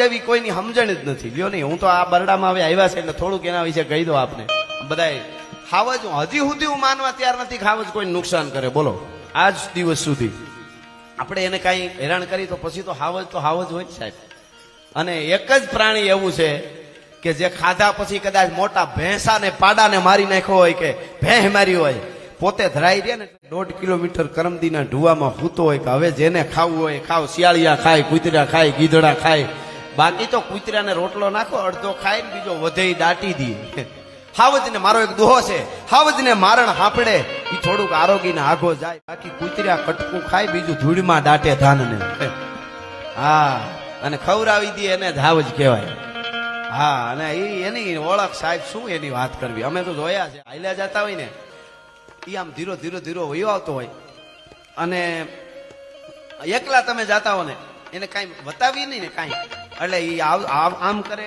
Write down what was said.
જેવી કોઈની સમજણ જ નથી લ્યો નહીં. હું તો આ બરડામાં હવે આવ્યા છે એટલે થોડુંક એના વિશે કહી દો આપને. બધાય હાવજ હજી સુધી હું માનવા તૈયાર નથી કે હાવજ કોઈ નુકસાન કરે. બોલો આજ દિવસ સુધી આપણે એને કાંઈ હેરાન કરી તો પછી તો હાવજ હોય સાહેબ. અને એક જ પ્રાણી એવું છે કે જે ખાધા પછી કદાચ મોટા ભેંસાને પાડાને મારી નાખ્યો હોય કે ભેંસ મારી હોય, પોતે ધરાઈ દે ને 1.5 કિલોમીટર કરમદીના ઢુવામાં સૂતો હોય કે હવે જેને ખાવું હોય ખાવ. શિયાળિયા ખાય, કૂતરા ખાય, ગીધડા ખાય. બાકી તો કૂતરાને રોટલો નાખો, અડધો ખાય ને બીજો વધે દાટી દે. હાવજને મારો એક દોહો છે, હાવજને મારણ હાંપડે એ થોડુંક આરોગીને આગો જાય. બાકી કૂતરા કટકું ખાય, બીજું ધૂળમાં દાટે ધાનને. હા, અને ખવડાવી દે એને જ હાવજ કહેવાય. હા, અને એની ઓળખ સાહેબ શું એની વાત કરવી. અમે તો જોયા છે, હાલ્યા જતા હોય ને એ આમ ધીરો વયો આવતો હોય અને એકલા તમે જાતા હો ને એને કાંઈ બતાવી નહીં ને કાંઈ, એટલે એ આમ કરે.